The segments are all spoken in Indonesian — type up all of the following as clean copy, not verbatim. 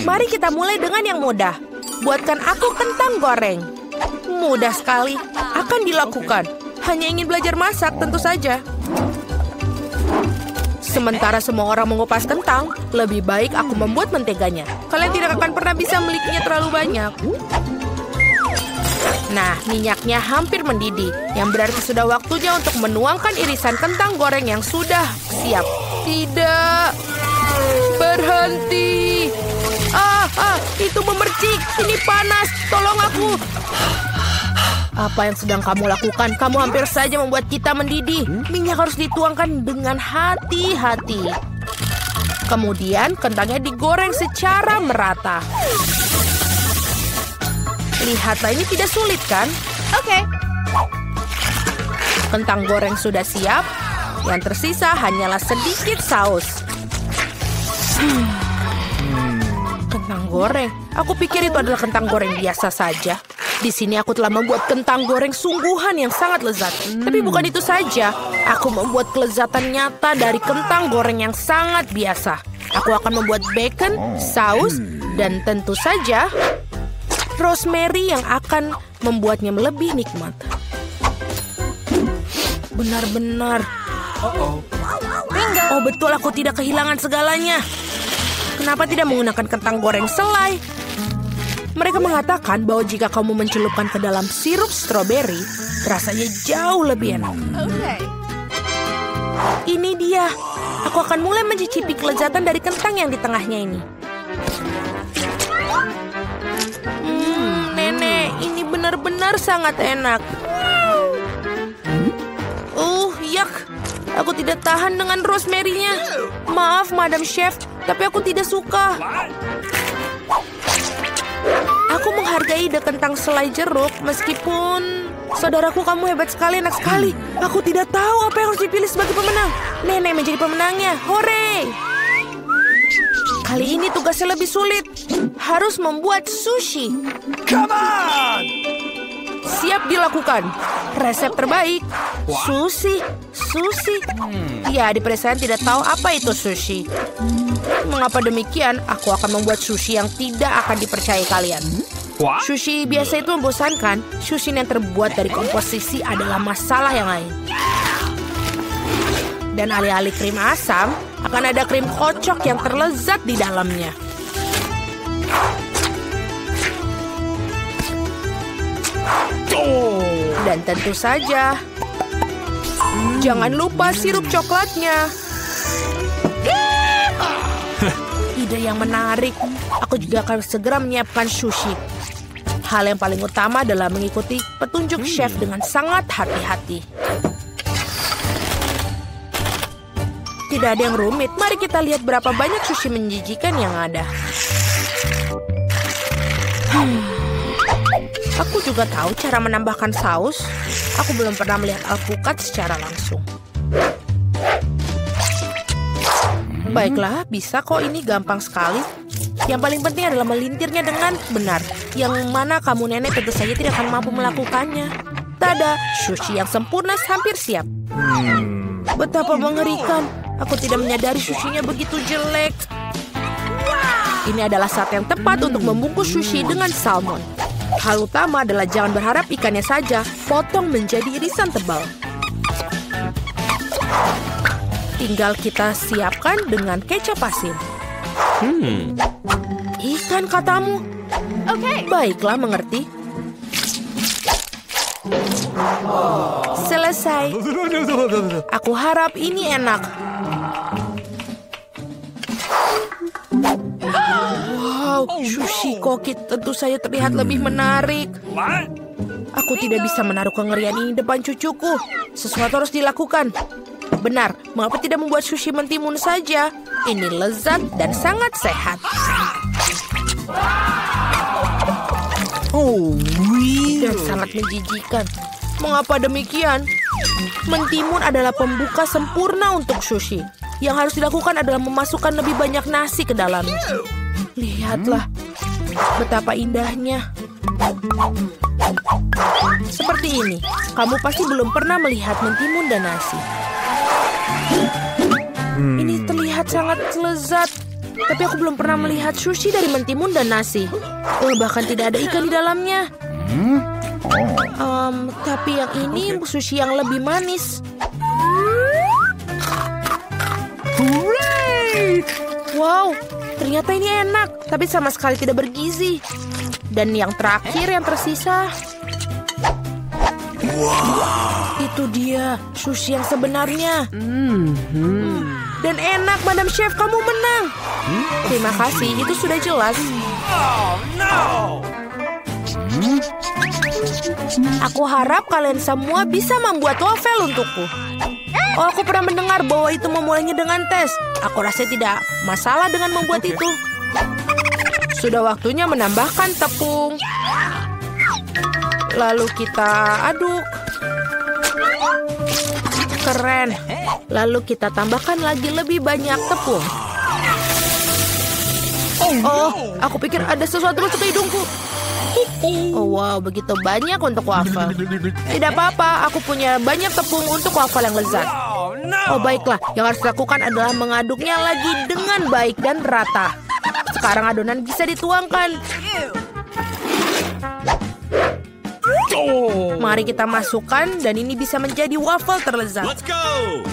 Mari kita mulai dengan yang mudah. Buatkan aku kentang goreng. Mudah sekali. Akan dilakukan. Hanya ingin belajar masak, tentu saja. Sementara semua orang mengupas kentang, lebih baik aku membuat menteganya. Kalian tidak akan pernah bisa memilikinya terlalu banyak. Nah, minyaknya hampir mendidih, yang berarti sudah waktunya untuk menuangkan irisan kentang goreng yang sudah siap. Tidak. Berhenti. Itu memercik. Ini panas. Tolong aku. Apa yang sedang kamu lakukan? Kamu hampir saja membuat kita mendidih. Minyak harus dituangkan dengan hati-hati. Kemudian kentangnya digoreng secara merata. Lihatlah, ini tidak sulit kan? Oke. Kentang goreng sudah siap. Yang tersisa hanyalah sedikit saus. Kentang goreng. Aku pikir itu adalah kentang goreng biasa saja. Di sini aku telah membuat kentang goreng sungguhan yang sangat lezat. Tapi bukan itu saja. Aku membuat kelezatan nyata dari kentang goreng yang sangat biasa. Aku akan membuat bacon, saus, dan tentu saja rosemary yang akan membuatnya lebih nikmat. Benar-benar. Oh betul, aku tidak kehilangan segalanya. Kenapa tidak menggunakan kentang goreng selai? Mereka mengatakan bahwa jika kamu mencelupkan ke dalam sirup stroberi, rasanya jauh lebih enak. Ini dia. Aku akan mulai mencicipi kelezatan dari kentang yang di tengahnya ini. Nenek, ini benar-benar sangat enak. Yak. Aku tidak tahan dengan rosemary-nya. Maaf, Madam Chef, tapi aku tidak suka. Aku menghargai ide kentang selai jeruk, meskipun... Saudaraku, kamu hebat sekali, enak sekali. Aku tidak tahu apa yang harus dipilih sebagai pemenang. Nenek menjadi pemenangnya. Hore! Kali ini tugasnya lebih sulit. Harus membuat sushi. Come on! Siap dilakukan. Resep terbaik. Sushi. Ya, di pedesaan tidak tahu apa itu sushi. Mengapa demikian? Aku akan membuat sushi yang tidak akan dipercayai kalian. Sushi biasa itu membosankan. Sushi yang terbuat dari komposisi adalah masalah yang lain. Dan alih-alih krim asam, akan ada krim kocok yang terlezat di dalamnya. Dan tentu saja, jangan lupa sirup coklatnya. Ide yang menarik. Aku juga akan segera menyiapkan sushi. Hal yang paling utama adalah mengikuti petunjuk chef dengan sangat hati-hati. Tidak ada yang rumit. Mari kita lihat berapa banyak sushi menjijikan yang ada. Aku juga tahu cara menambahkan saus. Aku belum pernah melihat alpukat secara langsung. Baiklah, bisa kok, ini gampang sekali. Yang paling penting adalah melintirnya dengan benar. Yang mana kamu nenek tentu saja tidak akan mampu melakukannya. Tada, sushi yang sempurna hampir siap. Betapa mengerikan. Aku tidak menyadari sushinya begitu jelek. Ini adalah saat yang tepat untuk membungkus sushi dengan salmon. Hal utama adalah jangan berharap ikannya saja, potong menjadi irisan tebal. Tinggal kita siapkan dengan kecap asin. Ikan katamu? Oke. Baiklah, mengerti. Selesai. Aku harap ini enak. Wow, sushi koki tentu saja terlihat lebih menarik. Aku tidak bisa menaruh kengerian ini depan cucuku. Sesuatu harus dilakukan. Benar, mengapa tidak membuat sushi mentimun saja? Ini lezat dan sangat sehat. Dan sangat menjijikan. Mengapa demikian? Mentimun adalah pembuka sempurna untuk sushi. Yang harus dilakukan adalah memasukkan lebih banyak nasi ke dalamnya. Lihatlah, betapa indahnya. Seperti ini, kamu pasti belum pernah melihat mentimun dan nasi. Ini terlihat sangat lezat. Tapi aku belum pernah melihat sushi dari mentimun dan nasi. Bahkan tidak ada ikan di dalamnya. Tapi yang ini sushi yang lebih manis. Wow, ternyata ini enak, tapi sama sekali tidak bergizi. Dan yang terakhir yang tersisa. Itu dia, sushi yang sebenarnya. Dan enak, Madam Chef, kamu menang. Terima kasih, itu sudah jelas. Oh, no! Aku harap kalian semua bisa membuat wafel untukku. Aku pernah mendengar bahwa itu memulainya dengan tes. Aku rasa tidak masalah dengan membuat itu. Sudah waktunya menambahkan tepung. Lalu kita aduk. Keren. Lalu kita tambahkan lagi lebih banyak tepung. Oh, aku pikir ada sesuatu masuk ke hidungku. Oh, wow, begitu banyak untuk wafel. Tidak apa-apa, aku punya banyak tepung untuk wafel yang lezat. Oh, baiklah. Yang harus dilakukan adalah mengaduknya lagi dengan baik dan rata. Sekarang adonan bisa dituangkan. Mari kita masukkan dan ini bisa menjadi wafel terlezat. Let's go!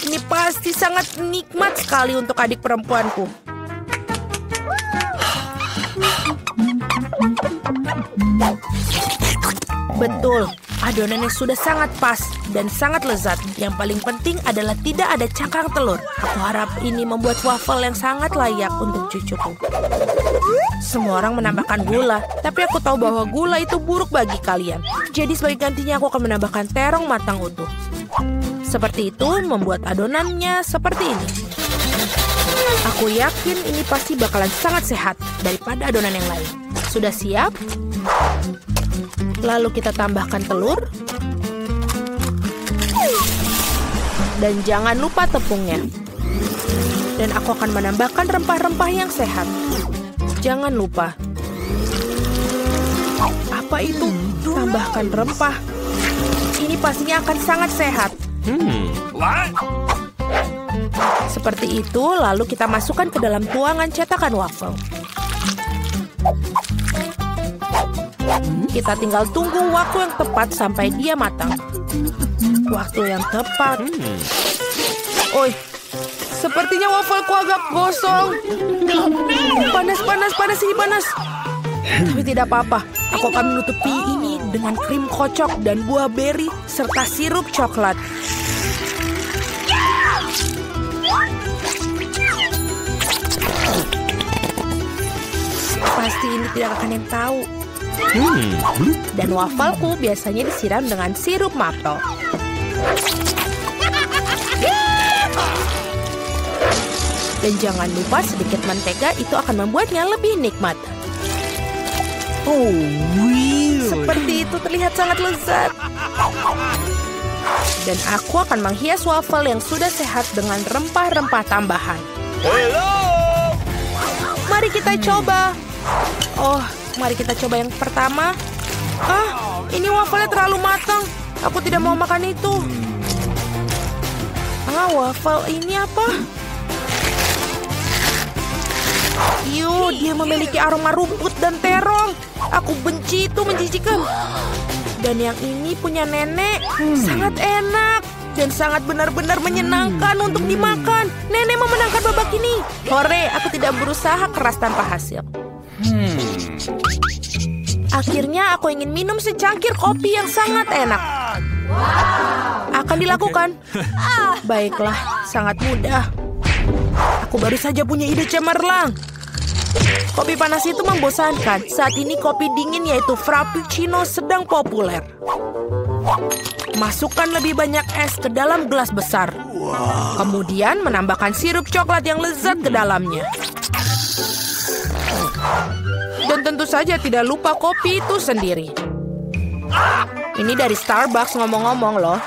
Ini pasti sangat nikmat sekali untuk adik perempuanku. Betul, adonannya sudah sangat pas dan sangat lezat. Yang paling penting adalah tidak ada cangkang telur. Aku harap ini membuat wafel yang sangat layak untuk cucuku. Semua orang menambahkan gula, tapi aku tahu bahwa gula itu buruk bagi kalian. Jadi sebagai gantinya aku akan menambahkan terong matang utuh. Seperti itu membuat adonannya seperti ini. Aku yakin ini pasti bakalan sangat sehat daripada adonan yang lain. Sudah siap? Lalu kita tambahkan telur. Dan jangan lupa tepungnya. Dan aku akan menambahkan rempah-rempah yang sehat. Jangan lupa. Apa itu? Tambahkan rempah. Ini pastinya akan sangat sehat. What? Seperti itu, lalu kita masukkan ke dalam tuangan cetakan wafel. Kita tinggal tunggu waktu yang tepat sampai dia matang. Waktu yang tepat. Oi, sepertinya wafelku agak gosong. Panas ini panas. Tapi tidak apa-apa. Aku akan menutupi ini dengan krim kocok dan buah beri serta sirup coklat. Pasti ini tidak akan yang tahu. Dan wafelku biasanya disiram dengan sirup maple. Dan jangan lupa sedikit mentega, itu akan membuatnya lebih nikmat. Oh, really? Seperti itu terlihat sangat lezat. Dan aku akan menghias wafel yang sudah sehat dengan rempah-rempah tambahan. Hello! Mari kita coba. Oh, mari kita coba yang pertama. Ini wafelnya terlalu matang. Aku tidak mau makan itu. Wafel ini apa? Dia memiliki aroma rumput dan terong. Aku benci itu, menjijikan. Dan yang ini punya nenek. Sangat enak. Dan sangat benar-benar menyenangkan untuk dimakan. Nenek memenangkan babak ini. Hore, aku tidak berusaha keras tanpa hasil. Akhirnya aku ingin minum secangkir kopi yang sangat enak. Akan dilakukan. Baiklah, sangat mudah. Aku baru saja punya ide cemerlang. Kopi panas itu membosankan. Saat ini kopi dingin yaitu Frappuccino sedang populer. Masukkan lebih banyak es ke dalam gelas besar. Kemudian menambahkan sirup coklat yang lezat ke dalamnya. Dan tentu saja tidak lupa kopi itu sendiri. Ini dari Starbucks ngomong-ngomong loh.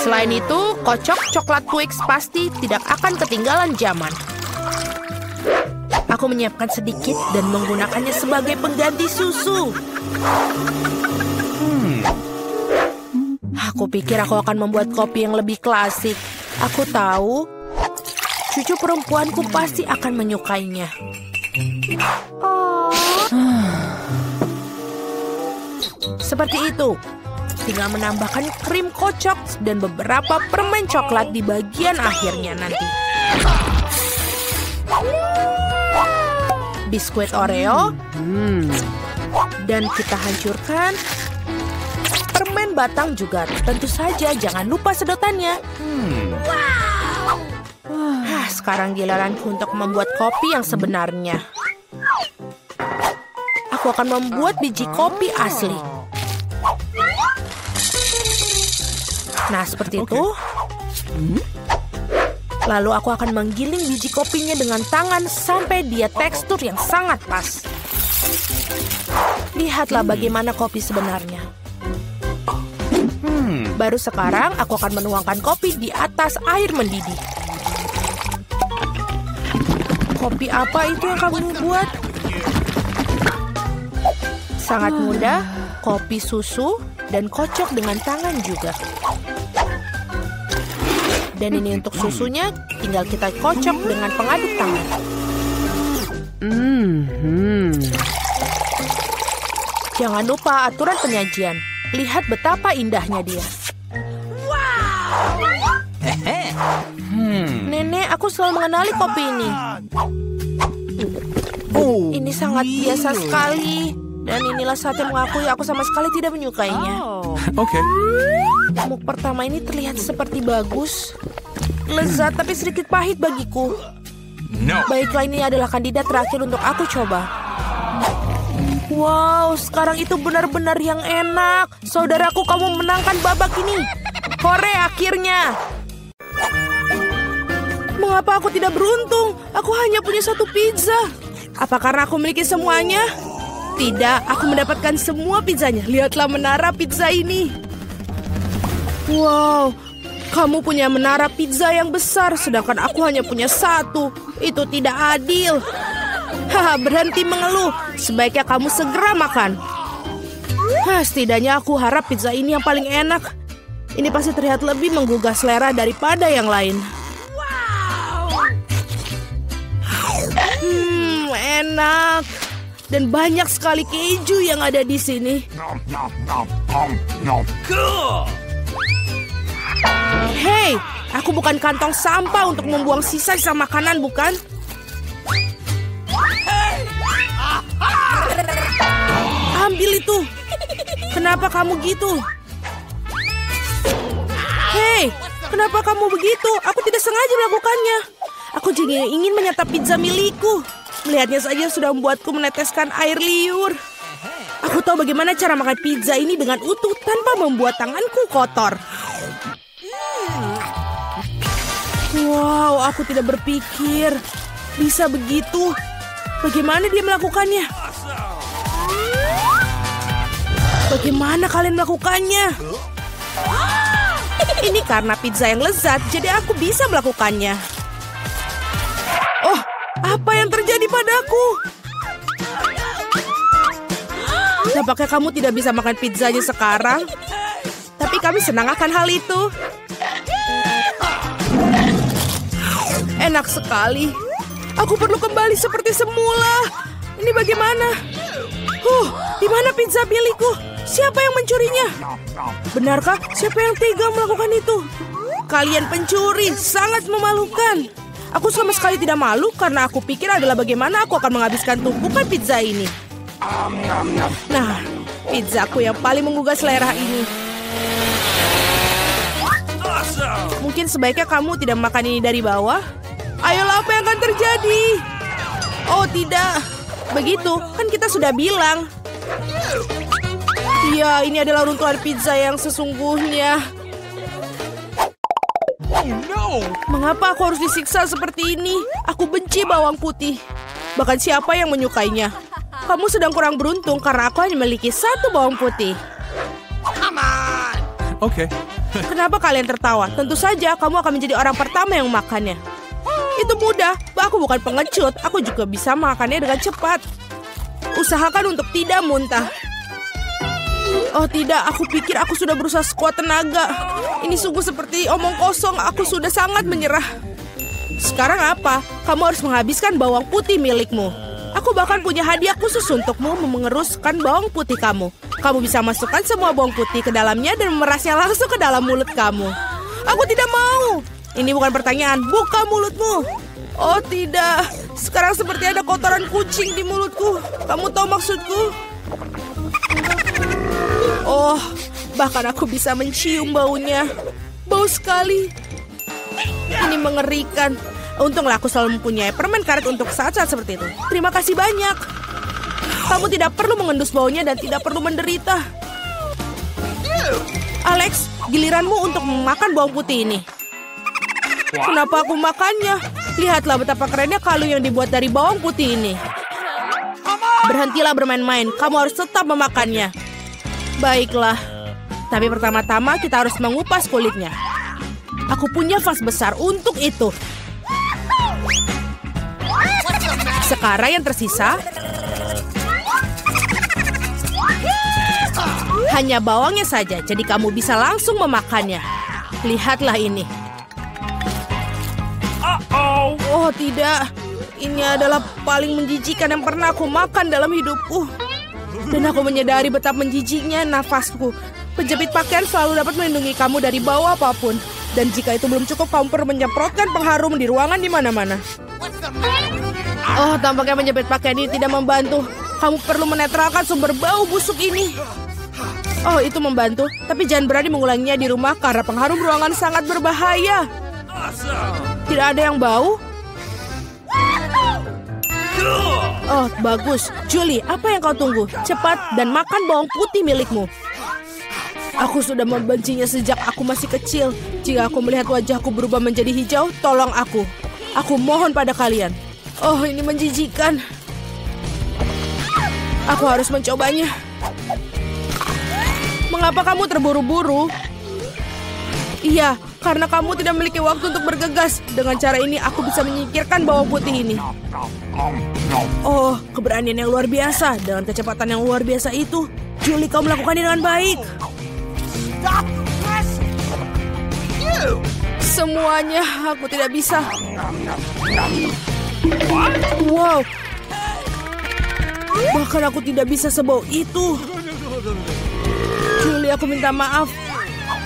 Selain itu, kocok coklat Twix pasti tidak akan ketinggalan zaman. Aku menyiapkan sedikit dan menggunakannya sebagai pengganti susu. Aku pikir aku akan membuat kopi yang lebih klasik. Aku tahu. Cucu perempuanku pasti akan menyukainya. Seperti itu. Tinggal menambahkan krim kocok dan beberapa permen coklat di bagian akhirnya nanti. Biskuit Oreo. Dan kita hancurkan permen batang juga. Tentu saja jangan lupa sedotannya. Sekarang giliranku untuk membuat kopi yang sebenarnya. Aku akan membuat biji kopi asli. Nah, seperti itu. Lalu aku akan menggiling biji kopinya dengan tangan sampai dia tekstur yang sangat pas. Lihatlah bagaimana kopi sebenarnya. Baru sekarang aku akan menuangkan kopi di atas air mendidih. Kopi apa itu yang kamu buat? Sangat mudah, kopi susu dan kocok dengan tangan juga. Dan ini untuk susunya, tinggal kita kocok dengan pengaduk tangan. Jangan lupa aturan penyajian. Lihat betapa indahnya dia. Nenek, aku selalu mengenali kopi ini. Ini sangat biasa sekali. Dan inilah saat yang mengakui aku sama sekali tidak menyukainya. Oke. Muk pertama ini terlihat seperti bagus. Lezat tapi sedikit pahit bagiku. No. Baiklah, ini adalah kandidat terakhir untuk aku coba. Wow, sekarang itu benar-benar yang enak. Saudaraku, kamu menangkan babak ini. Hore, akhirnya. Mengapa aku tidak beruntung? Aku hanya punya satu pizza. Apa karena aku memiliki semuanya? Tidak, aku mendapatkan semua pizzanya. Lihatlah menara pizza ini. Wow, kamu punya menara pizza yang besar, sedangkan aku hanya punya satu. Itu tidak adil. Haha, berhenti mengeluh. Sebaiknya kamu segera makan. Setidaknya aku harap pizza ini yang paling enak. Ini pasti terlihat lebih menggugah selera daripada yang lain. Enak. Dan banyak sekali keju yang ada di sini. Hei, aku bukan kantong sampah untuk membuang sisa-sisa makanan, bukan? Ambil itu. Kenapa kamu gitu? Hei, kenapa kamu begitu? Aku tidak sengaja melakukannya. Aku juga ingin menyantap pizza milikku. Melihatnya saja sudah membuatku meneteskan air liur. Aku tahu bagaimana cara makan pizza ini dengan utuh tanpa membuat tanganku kotor. Wow, aku tidak berpikir bisa begitu. Bagaimana dia melakukannya? Bagaimana kalian melakukannya? Ini karena pizza yang lezat, jadi aku bisa melakukannya. Oh, apa yang terjadi padaku? Nampaknya kamu tidak bisa makan pizzanya sekarang. Tapi kami senang akan hal itu. Enak sekali. Aku perlu kembali seperti semula. Ini bagaimana? Di mana pizza milikku? Siapa yang mencurinya? Benarkah? Siapa yang tega melakukan itu? Kalian pencuri, sangat memalukan. Aku sama sekali tidak malu karena aku pikir adalah bagaimana aku akan menghabiskan tumpukan pizza ini. Nah, pizzaku yang paling menggugah selera ini. Mungkin sebaiknya kamu tidak makan ini dari bawah. Ayolah, apa yang akan terjadi? Oh tidak, begitu kan kita sudah bilang. Iya, ini adalah runtuhan pizza yang sesungguhnya. Mengapa aku harus disiksa seperti ini? Aku benci bawang putih. Bahkan siapa yang menyukainya? Kamu sedang kurang beruntung karena aku hanya memiliki satu bawang putih. Oke. Kenapa kalian tertawa? Tentu saja kamu akan menjadi orang pertama yang makannya. Itu mudah. Aku bukan pengecut. Aku juga bisa makannya dengan cepat. Usahakan untuk tidak muntah. Oh tidak, aku pikir aku sudah berusaha sekuat tenaga. Ini sungguh seperti omong kosong. Aku sudah sangat menyerah. Sekarang apa? Kamu harus menghabiskan bawang putih milikmu. Aku bahkan punya hadiah khusus untukmu mengeruskan bawang putih kamu. Kamu bisa masukkan semua bawang putih ke dalamnya dan memerasnya langsung ke dalam mulut kamu. Aku tidak mau. Ini bukan pertanyaan, buka mulutmu. Oh tidak, sekarang seperti ada kotoran kucing di mulutku. Kamu tahu maksudku? Oh, bahkan aku bisa mencium baunya. Bau sekali. Ini mengerikan. Untunglah aku selalu mempunyai permen karet untuk saat-saat seperti itu. Terima kasih banyak. Kamu tidak perlu mengendus baunya dan tidak perlu menderita. Alex, giliranmu untuk memakan bawang putih ini. Kenapa aku makannya? Lihatlah betapa kerennya kalung yang dibuat dari bawang putih ini. Berhentilah bermain-main. Kamu harus tetap memakannya. Baiklah. Tapi pertama-tama kita harus mengupas kulitnya. Aku punya vas besar untuk itu. Sekarang yang tersisa hanya bawangnya saja, jadi kamu bisa langsung memakannya. Lihatlah ini. Oh tidak, ini adalah paling menjijikan yang pernah aku makan dalam hidupku. Dan aku menyadari betapa menjijiknya nafasku. Penjepit pakaian selalu dapat melindungi kamu dari bau apapun. Dan jika itu belum cukup, kamu perlu menyemprotkan pengharum di ruangan di mana-mana. Oh, tampaknya menjepit pakaian ini tidak membantu. Kamu perlu menetralkan sumber bau busuk ini. Oh, itu membantu. Tapi jangan berani mengulanginya di rumah karena pengharum ruangan sangat berbahaya. Tidak ada yang bau? Oh, bagus. Julie, apa yang kau tunggu? Cepat dan makan bawang putih milikmu. Aku sudah membencinya sejak aku masih kecil. Jika aku melihat wajahku berubah menjadi hijau, tolong aku. Aku mohon pada kalian. Oh, ini menjijikan. Aku harus mencobanya. Mengapa kamu terburu-buru? Iya, karena kamu tidak memiliki waktu untuk bergegas. Dengan cara ini, aku bisa menyingkirkan bawang putih ini. Oh, keberanian yang luar biasa. Dengan kecepatan yang luar biasa itu, Julie, kau melakukannya dengan baik. Semuanya, aku tidak bisa. Wow. Bahkan aku tidak bisa sebau itu. Julie, aku minta maaf.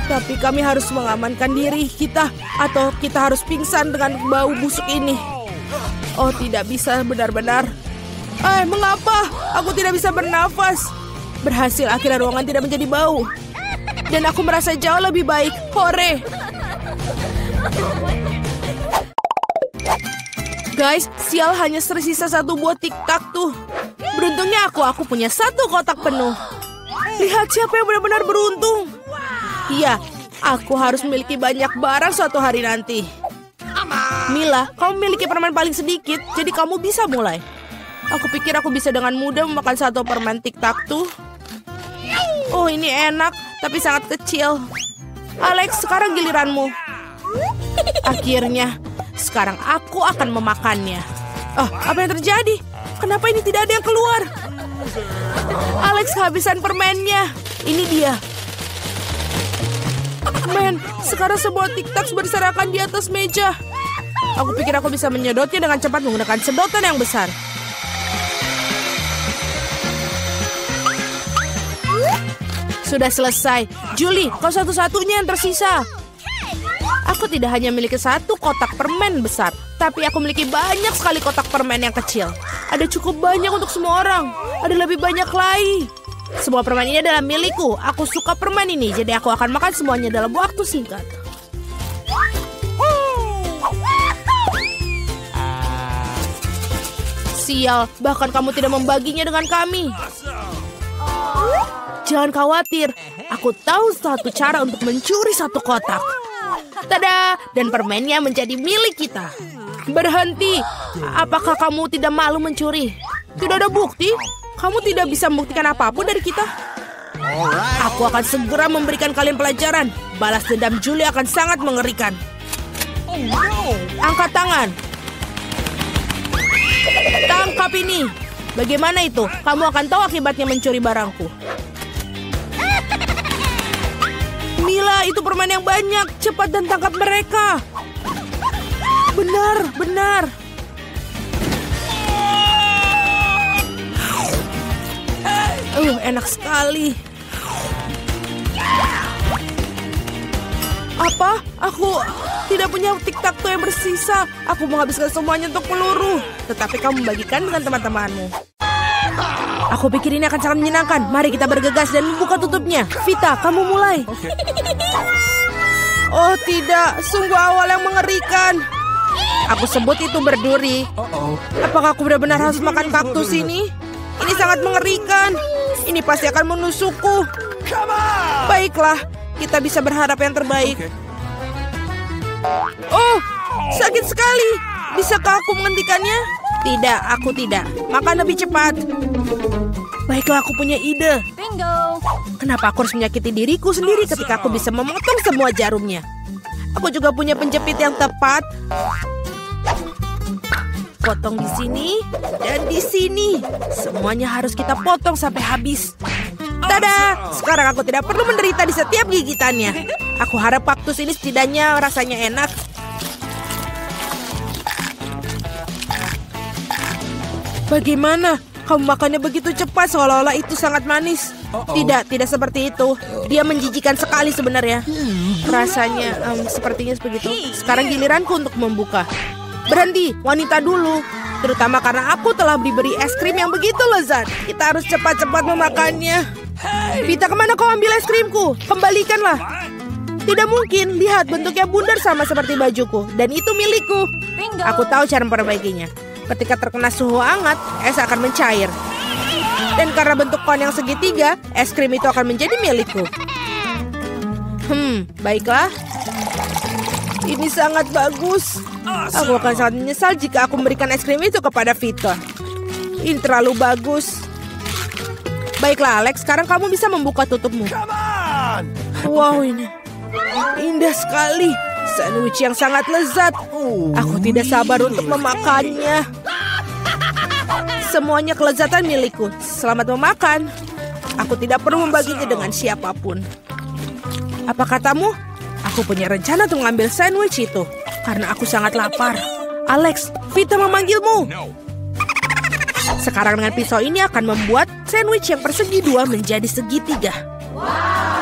Tapi kami harus mengamankan diri kita. Atau kita harus pingsan dengan bau busuk ini. Oh, tidak bisa benar-benar. Mengapa? Aku tidak bisa bernafas. Berhasil, akhirnya ruangan tidak menjadi bau. Dan aku merasa jauh lebih baik. Hore! Guys, sial, hanya tersisa satu buah tiktak tuh. Beruntungnya aku punya satu kotak penuh. Lihat siapa yang benar-benar beruntung. Iya, aku harus memiliki banyak barang suatu hari nanti. Mila, kamu memiliki permen paling sedikit, jadi kamu bisa mulai. Aku pikir aku bisa dengan mudah memakan satu permen tiktak tuh. Oh, ini enak, tapi sangat kecil. Alex, sekarang giliranmu. Akhirnya, sekarang aku akan memakannya. Oh, apa yang terjadi? Kenapa ini tidak ada yang keluar? Alex kehabisan permennya. Ini dia. Men, sekarang semua tiktak berserakan di atas meja. Aku pikir aku bisa menyedotnya dengan cepat menggunakan sedotan yang besar. Sudah selesai. Julie, kau satu-satunya yang tersisa. Aku tidak hanya memiliki satu kotak permen besar, tapi aku memiliki banyak sekali kotak permen yang kecil. Ada cukup banyak untuk semua orang. Ada lebih banyak lagi. Semua permen ini adalah milikku. Aku suka permen ini, jadi aku akan makan semuanya dalam waktu singkat. Sial, bahkan kamu tidak membaginya dengan kami. Jangan khawatir, aku tahu satu cara untuk mencuri satu kotak. Tada! Dan permennya menjadi milik kita. Berhenti! Apakah kamu tidak malu mencuri? Tidak ada bukti. Kamu tidak bisa membuktikan apapun dari kita. Aku akan segera memberikan kalian pelajaran. Balas dendam Julie akan sangat mengerikan. Angkat tangan. Tangkap ini. Bagaimana itu? Kamu akan tahu akibatnya mencuri barangku. Mila, itu permen yang banyak. Cepat dan tangkap mereka. benar. Enak sekali. Apa? Aku tidak punya tic-tac-toe yang bersisa. Aku menghabiskan semuanya untuk peluru. Tetapi kamu membagikan dengan teman-temanmu. Aku pikir ini akan sangat menyenangkan. Mari kita bergegas dan membuka tutupnya. Vita, kamu mulai. Oh tidak, sungguh awal yang mengerikan. Aku sebut itu berduri. Apakah aku benar-benar harus makan kaktus ini? Ini sangat mengerikan. Ini pasti akan menusukku. Baiklah, kita bisa berharap yang terbaik. Oh, sakit sekali. Bisakah aku menghentikannya? Tidak, aku tidak. Makan lebih cepat. Baiklah, aku punya ide. Bingo. Kenapa aku harus menyakiti diriku sendiri ketika aku bisa memotong semua jarumnya? Aku juga punya penjepit yang tepat. Potong di sini dan di sini. Semuanya harus kita potong sampai habis. Tada! Sekarang aku tidak perlu menderita di setiap gigitannya. Aku harap kaktus ini setidaknya rasanya enak. Bagaimana? Kamu makannya begitu cepat seolah-olah itu sangat manis. Tidak seperti itu. Dia menjijikan sekali sebenarnya. Rasanya sepertinya begitu. Sekarang giliranku untuk membuka. Berhenti, wanita dulu. Terutama karena aku telah diberi es krim yang begitu lezat. Kita harus cepat-cepat memakannya. Vita, kemana kau ambil es krimku? Kembalikanlah. Tidak mungkin, lihat bentuknya bundar sama seperti bajuku. Dan itu milikku. Aku tahu cara memperbaikinya. Ketika terkena suhu hangat, es akan mencair. Dan karena bentuk kon yang segitiga, es krim itu akan menjadi milikku. Baiklah. Ini sangat bagus. Aku akan sangat menyesal jika aku memberikan es krim itu kepada Vita. Ini terlalu bagus. Baiklah, Alex. Sekarang kamu bisa membuka tutupmu. Wow, ini indah sekali. Sandwich yang sangat lezat. Aku tidak sabar untuk memakannya. Semuanya kelezatan milikku. Selamat memakan. Aku tidak perlu membaginya dengan siapapun. Apa katamu? Aku punya rencana untuk mengambil sandwich itu. Karena aku sangat lapar. Alex, Vita memanggilmu. Sekarang dengan pisau ini akan membuat sandwich yang persegi dua menjadi segitiga.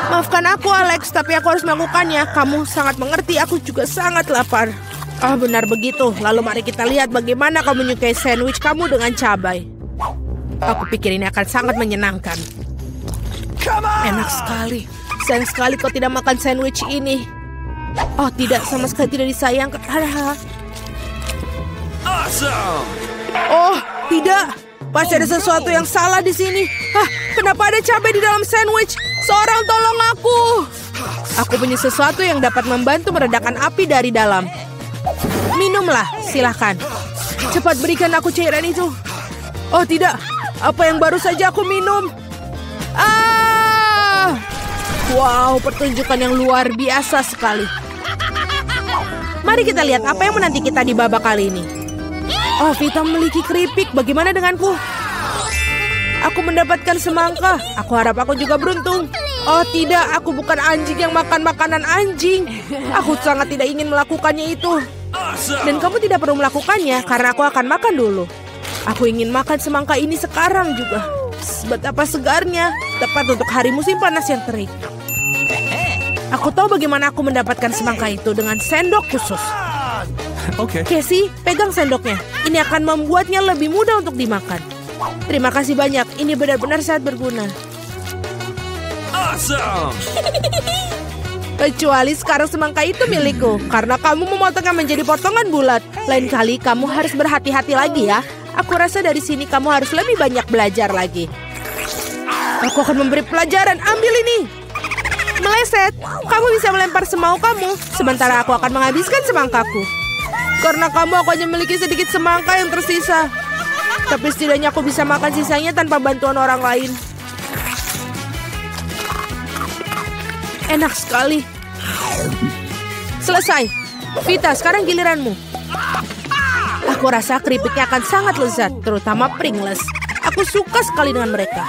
Maafkan aku, Alex, tapi aku harus melakukannya. Kamu sangat mengerti, aku juga sangat lapar. Benar begitu. Lalu mari kita lihat bagaimana kau menyukai sandwich kamu dengan cabai. Aku pikir ini akan sangat menyenangkan. Enak sekali. Sayang sekali kau tidak makan sandwich ini. Oh tidak, sama sekali tidak disayangkan. Oh tidak, pasti ada sesuatu yang salah di sini. Kenapa ada cabai di dalam sandwich? Seorang tolong aku. Aku punya sesuatu yang dapat membantu meredakan api dari dalam. Minumlah, silahkan. Cepat berikan aku cairan itu. Oh tidak, apa yang baru saja aku minum? Wow, pertunjukan yang luar biasa sekali. Mari kita lihat apa yang menanti kita di babak kali ini. Oh, Vita memiliki keripik. Bagaimana denganku? Aku mendapatkan semangka. Aku harap aku juga beruntung. Oh tidak, aku bukan anjing yang makan makanan anjing. Aku sangat tidak ingin melakukannya itu. Dan kamu tidak perlu melakukannya karena aku akan makan dulu. Aku ingin makan semangka ini sekarang juga. Betapa segarnya. Tepat untuk hari musim panas yang terik. Aku tahu bagaimana aku mendapatkan semangka itu dengan sendok khusus. Casey, pegang sendoknya. Ini akan membuatnya lebih mudah untuk dimakan. Terima kasih banyak. Ini benar-benar sangat berguna. Kecuali sekarang semangka itu milikku. Karena kamu memotongnya menjadi potongan bulat. Lain kali kamu harus berhati-hati lagi ya. Aku rasa dari sini kamu harus lebih banyak belajar lagi. Aku akan memberi pelajaran. Ambil ini. Meleset. Kamu bisa melempar semau kamu. Sementara aku akan menghabiskan semangkaku. Karena kamu aku hanya memiliki sedikit semangka yang tersisa. Tapi setidaknya aku bisa makan sisanya tanpa bantuan orang lain. Enak sekali. Selesai. Vita, sekarang giliranmu. Aku rasa keripiknya akan sangat lezat. Terutama Pringles. Aku suka sekali dengan mereka.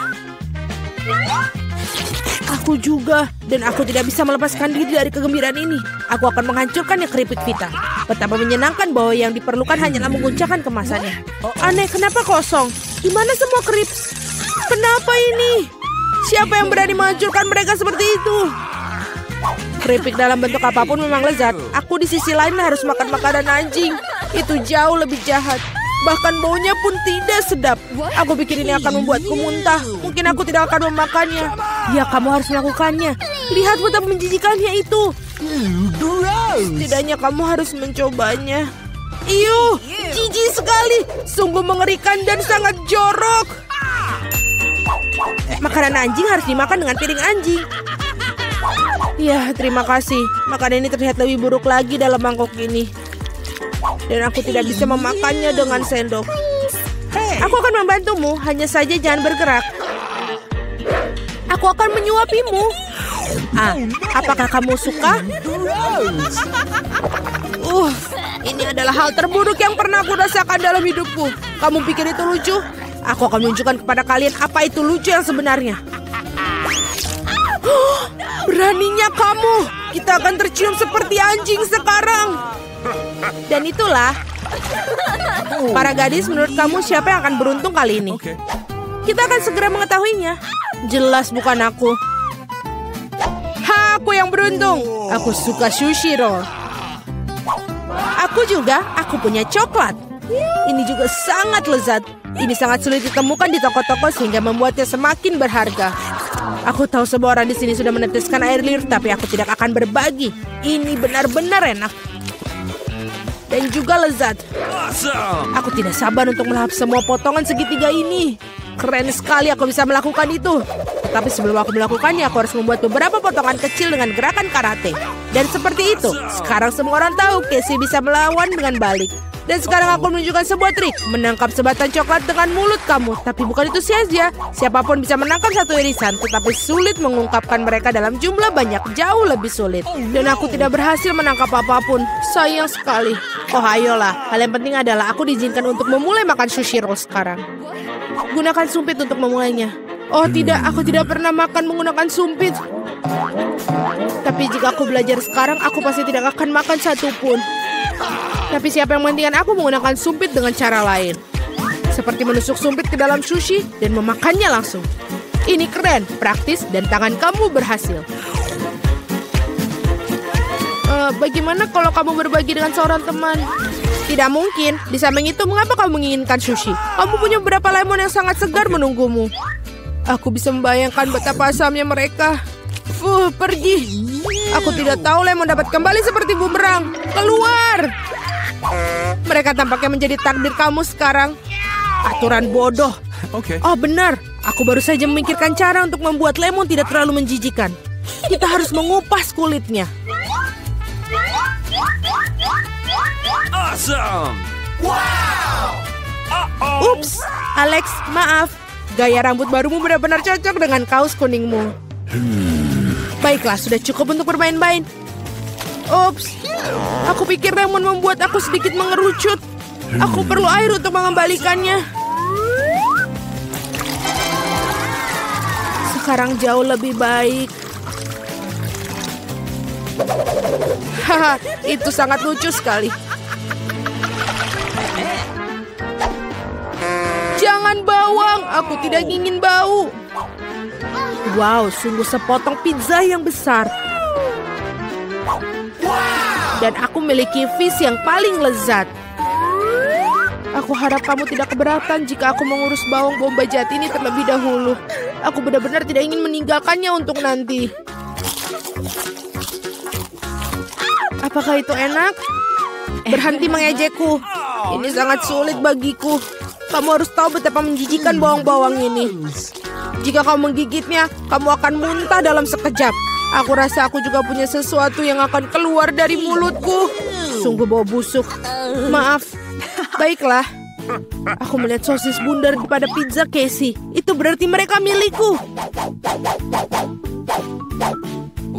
Aku Aku juga. Dan aku tidak bisa melepaskan diri dari kegembiraan ini. Aku akan menghancurkannya keripik Vita. Betapa menyenangkan bahwa yang diperlukan hanyalah menguncangkan kemasannya. Aneh, kenapa kosong? Di mana semua krips? Kenapa ini? Siapa yang berani menghancurkan mereka seperti itu? Keripik dalam bentuk apapun memang lezat. Aku di sisi lain harus makan makanan anjing. Itu jauh lebih jahat. Bahkan baunya pun tidak sedap. Aku pikir ini akan membuatku muntah. Mungkin aku tidak akan memakannya. Ya, kamu harus melakukannya. Lihat betapa menjijikannya itu. Setidaknya kamu harus mencobanya. Iuh, jijik sekali. Sungguh mengerikan dan sangat jorok. Makanan anjing harus dimakan dengan piring anjing. Ya, terima kasih. Makanan ini terlihat lebih buruk lagi dalam mangkok ini. Dan aku tidak bisa memakannya dengan sendok. Aku akan membantumu, hanya saja jangan bergerak. Aku akan menyuapimu. Apakah kamu suka? Ini adalah hal terburuk yang pernah aku rasakan dalam hidupku. Kamu pikir itu lucu? Aku akan menunjukkan kepada kalian apa itu lucu yang sebenarnya. Beraninya kamu. Kita akan tercium seperti anjing sekarang. Dan itulah. Para gadis, menurut kamu siapa yang akan beruntung kali ini? Kita akan segera mengetahuinya. Jelas bukan aku. Aku yang beruntung. Aku suka sushi roll. Aku juga, aku punya coklat. Ini juga sangat lezat. Ini sangat sulit ditemukan di toko-toko sehingga membuatnya semakin berharga. Aku tahu semua orang di sini sudah meneteskan air liur, tapi aku tidak akan berbagi. Ini benar-benar enak. Dan juga lezat. Aku tidak sabar untuk melahap semua potongan segitiga ini. Keren sekali aku bisa melakukan itu. Tetapi sebelum aku melakukannya, aku harus membuat beberapa potongan kecil dengan gerakan karate. Dan seperti itu, sekarang semua orang tahu Casey bisa melawan dengan balik. Dan sekarang aku menunjukkan sebuah trik. Menangkap sebatang coklat dengan mulut kamu. Tapi bukan itu saja. Siapapun bisa menangkap satu irisan. Tetapi sulit mengungkapkan mereka dalam jumlah banyak. Jauh lebih sulit. Dan aku tidak berhasil menangkap apapun. Sayang sekali. Oh ayolah. Hal yang penting adalah aku diizinkan untuk memulai makan sushi roll sekarang. Gunakan sumpit untuk memulainya. Oh tidak, aku tidak pernah makan menggunakan sumpit. Tapi jika aku belajar sekarang, aku pasti tidak akan makan satupun. Tapi siapa yang menghentikan aku menggunakan sumpit dengan cara lain? Seperti menusuk sumpit ke dalam sushi dan memakannya langsung. Ini keren, praktis, dan tangan kamu berhasil. Bagaimana kalau kamu berbagi dengan seorang teman? Tidak mungkin. Di samping itu, mengapa kamu menginginkan sushi? Kamu punya beberapa lemon yang sangat segar menunggumu. Aku bisa membayangkan betapa asamnya mereka. Pergi. Aku tidak tahu lemon dapat kembali seperti bumerang. Keluar. Mereka tampaknya menjadi takdir kamu sekarang. Aturan bodoh. Oh benar. Aku baru saja memikirkan cara untuk membuat lemon tidak terlalu menjijikan. Kita harus mengupas kulitnya. Awesome! Wow! Ups, Alex, maaf. Gaya rambut barumu benar-benar cocok dengan kaos kuningmu. Baiklah, sudah cukup untuk bermain-main. Ups, aku pikir lemon membuat aku sedikit mengerucut. Aku perlu air untuk mengembalikannya. Sekarang jauh lebih baik. Haha, itu sangat lucu sekali. Jangan bawang, aku tidak ingin bau. Wow, sungguh sepotong pizza yang besar. Dan aku memiliki fish yang paling lezat. Aku harap kamu tidak keberatan jika aku mengurus bawang bombay jahat ini terlebih dahulu. Aku benar-benar tidak ingin meninggalkannya untuk nanti. Apakah itu enak? Berhenti mengejekku. Ini sangat sulit bagiku. Kamu harus tahu betapa menjijikan bawang-bawang ini. Jika kamu menggigitnya, kamu akan muntah dalam sekejap. Aku rasa aku juga punya sesuatu yang akan keluar dari mulutku. Sungguh bau busuk. Maaf. Baiklah. Aku melihat sosis bundar pada pizza Casey. Itu berarti mereka milikku.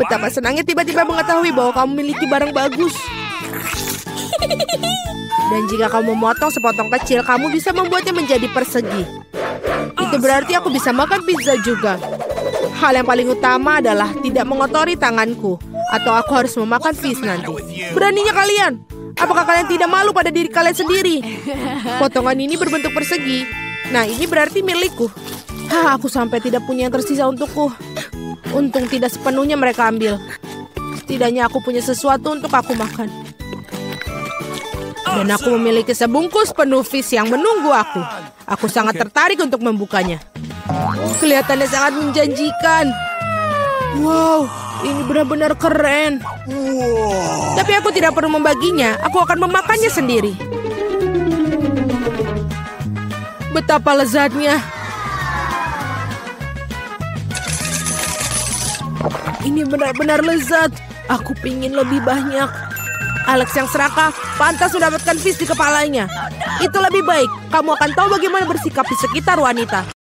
Betapa senangnya tiba-tiba mengetahui bahwa kamu memiliki barang bagus. Dan jika kamu memotong sepotong kecil, kamu bisa membuatnya menjadi persegi. Itu berarti aku bisa makan pizza juga. Hal yang paling utama adalah tidak mengotori tanganku, atau aku harus memakan fish nanti. Beraninya kalian? Apakah kalian tidak malu pada diri kalian sendiri? Potongan ini berbentuk persegi. Nah, ini berarti milikku. Aku sampai tidak punya yang tersisa untukku. Untung tidak sepenuhnya mereka ambil. Setidaknya aku punya sesuatu untuk aku makan. Dan aku memiliki sebungkus penuh fish yang menunggu aku. Aku sangat tertarik untuk membukanya. Kelihatannya sangat menjanjikan. Wow, ini benar-benar keren. Tapi aku tidak perlu membaginya. Aku akan memakannya sendiri. Betapa lezatnya. Ini benar-benar lezat. Aku pingin lebih banyak. Alex yang serakah pantas mendapatkan fish di kepalanya. Itu lebih baik. Kamu akan tahu bagaimana bersikap di sekitar wanita.